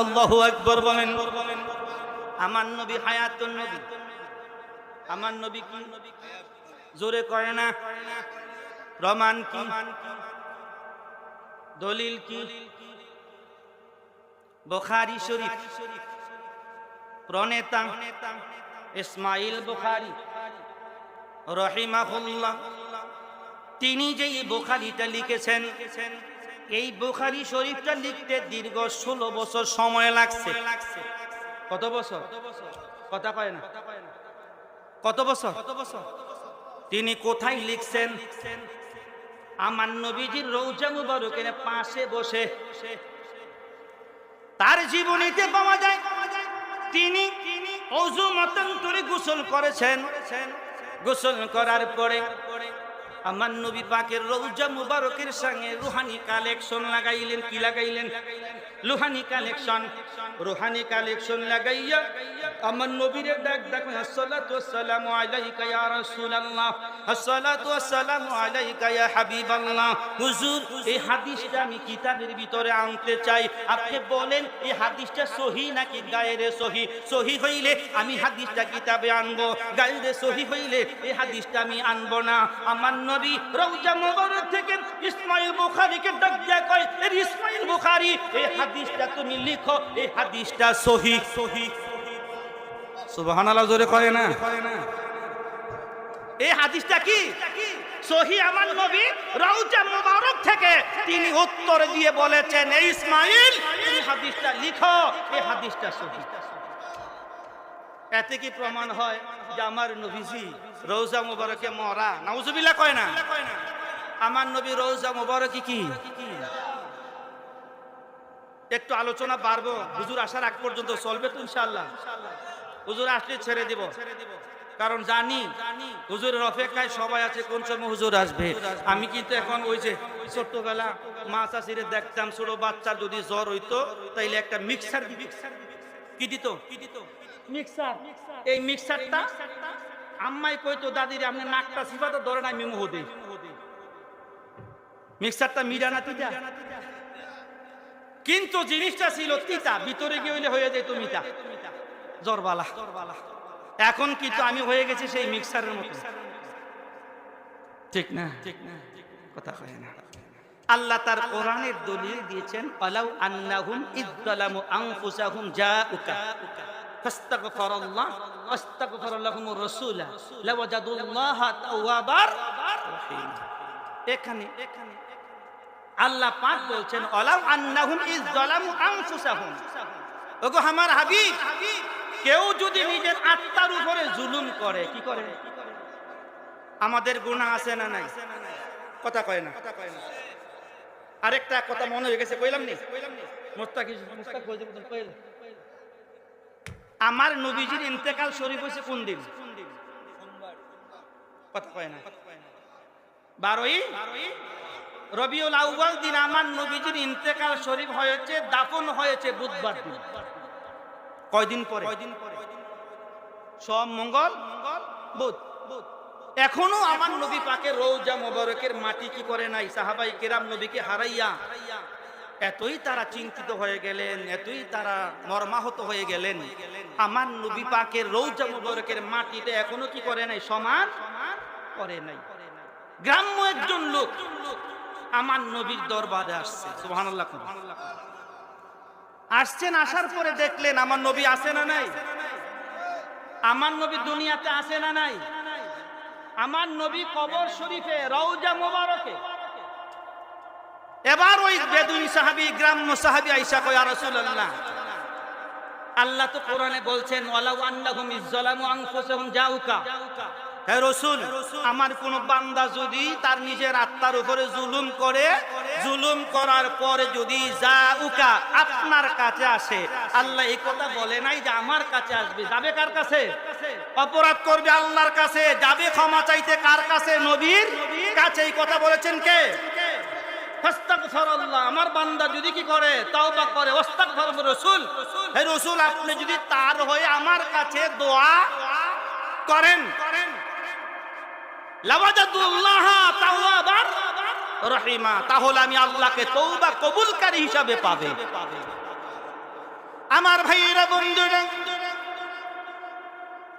আল্লাহু আকবার বলেন। আমার নবী হায়াতুন নবী, আমার নবী কি জোরে করে না? প্রমাণ কি? দলিল কি? বুখারী শরীফ, প্রণেতা ইসমাইল বুখারী রাহিমাহুল্লাহ, তিনি যে এই বুখারীটা লিখেছেন, এই বুখারী শরীফটা লিখতে দীর্ঘ 16 বছর সময় লাগছে। কত বছর? কথা কয় না। কত বছর? তিনি কোথায় লিখছেন? আমার নবীজির রওজা মুবারকের পাশে বসে। তার জীবনীতে পাওয়া যায় তিনি ওযু মতন করে গোসল করেছেন। গোসল করার পরে আমার নবী পাকের রওজা মুবারকের সঙ্গে রুহানি কালেকশন লাগাইলেন। কি লাগাইলেন? রুহানি কালেকশন। রুহানি কালেকশন লাগাইয়া আমার নবীরে ডাক ডাক, আসসালাতু ওয়াসসালামু আলাইকা ইয়া রাসূলুল্লাহ, আসসালাতু ওয়াসসালামু আলাইকা ইয়া হাবিবাল্লাহ। হুজুর, এই হাদিসটা আমি কিতাবের ভিতরে আনতে চাই, আপনি বলেন এই হাদিসটা সহিহ নাকি গায়রে সহিহ? সহিহ হইলে আমি হাদিসটা কিতাবে আনবো, গায়রে সহিহ হইলে এই হাদিসটা আমি আনবো না। আমার নবী রওজা মুবারক থেকে ইসমাইল বুখারীকে ডাক দিয়া কয়, এই ইসমাইল বুখারী, এই হাদিসটা তুমি লিখো, এই হাদিসটা সহিহ। সহিহ, সুবহানাল্লাহ জোরে কয় না? এই হাদিসটা কি সহিহ? আমার নবী রওজা মুবারক থেকে তিনি উত্তর দিয়ে বলেছেন, এই ইসমাইল, তুমি হাদিসটা লিখো, এই হাদিসটা সহিহ। এতে কি প্রমাণ হয় যে আমার নবীজি রওজা মুবারকে মরা? নাউজুবিল্লাহ কয় না? আমার নবী রওজা মুবারকে কি? একটু আলোচনা বাড়বো, হুজুর আসার আগ পর্যন্ত চলবে তো ইনশাআল্লাহ? হুজুর আসলে ছেড়ে দিব, কারণ জানি হুজুরের অপেক্ষায় সবাই আছে কোন সময় হুজুর আসবে। আমি কিন্তু এখন ওই যে ছোট্টবেলা মা চাষিরে দেখতাম, ছোট বাচ্চার যদি জ্বর হইতো তাইলে একটা মিক্সার কি দিত? মিক্সার। এই মিক্সারটা আম্মাই কইতো, দাদিরে আপনি নাকটা সিফাতে ধরে নাই মেমো হতে। মিক্সারটা মিডা না তিতা, কিন্তু জিনিসটা ছিল তিতা, ভিতরে গিয়ে হইলে হয়ে যেত মিঠা, জ্বরবালা। এখন কিন্তু আমি হয়ে গেছি সেই মিক্সারের মতো, ঠিক না? কথা কয় না। আল্লাহ তার কোরআনের দলিল দিয়েছেন, আলাউ আন্নাহুম ইযযালামু আনফুসাহুম জাউকা ফাস্তাগফিরুল্লাহ ওয়াস্তাগফার লাহুমুর রাসূল লাওয়াজাদুল্লাহা তাওয়াবার রহিম। এখানে আল্লাহ পাক বলছেন, আলাউ আন্নাহুম ইযযালামু আনফুসাহুম, ওগো আমার হাবিব, কেউ যদি নিজের আত্মার উপরে জুলুম করে, কি করে? আমাদের গুনাহ আছে না নাই? কথা কয় না। আরেকটা কথা মনে হয়ে গেছে, কইলাম নি? মুস্তাক হয়ে যাবে কইলাম। আমার নবীজির ইন্তেকাল শরীফ হয়েছে কোন দিন? কথা কয় না। 12ই রবিউল আউয়াল দিন আমার নবীজির ইন্তেকাল শরীফ হয়েছে, দাফন হয়েছে বুধবার দিন। কয়দিন পরে? সোম, মঙ্গল, বুধ। এখনো আমার নবী পাকের রওজা মুবারকের মাটি কি করে নাই? সাহাবায়ে কেরাম নবীকে হারাইয়া এতই তারা চিন্তিত হয়ে গেলেন, এতই তারা মর্মাহত হয়ে গেলেন, আমার নবী পাকের রওজা মুবারকের মাটিটা এখনো কি করে নাই? সমান করে নাই। গ্রাম্য একজন লোক আমার নবীর দরবারে আসছে, সুবহানাল্লাহ। আসছেন, আসার পরে দেখলেন আমার নবী আছে না নাই? আমার নবী দুনিয়াতে আছে না নাই? আমার নবী কবর শরীফে, রওজা মুবারকে। এবার ওই বেদুইন সাহাবী, গ্রাম্য সাহাবী আয়েশা কয়, ইয়া রাসূলুল্লাহ, আল্লাহ তো কোরআনে বলছেন, ওয়ালাউ আন্নাহুম ইযযালামু আনফুসাহুম জাউকা, হে রাসূল, আমার কোন বান্দা যদি তার নিজের আত্মার উপরে জুলুম করে, জুলুম করার পরে যদি জাউকা, আপনার কাছে আসে, আল্লাহ এই কথা বলে নাই যে আমার কাছে আসবে। যাবে কার কাছে? অপরাধ করবে আল্লাহর কাছে, যাবে ক্ষমা চাইতে কার কাছে? নবীর কাছে। এই কথা বলেছেন কে? ফাস্তাগফিরুল্লাহ, আমার বান্দা যদি কি করে? তাওবা করে। ওয়াস্তাগফির রাসূল, হে রাসূল, আপনি যদি তার হয়ে আমার কাছে দোয়া করেন, লাওয়াজাদুল্লাহা তাওয়াবার রহিমা, তাহলে আমি আল্লাহকে তওবা কবুলকারী হিসাবে পাবে। আমার ভাইয়েরা বন্ধুরা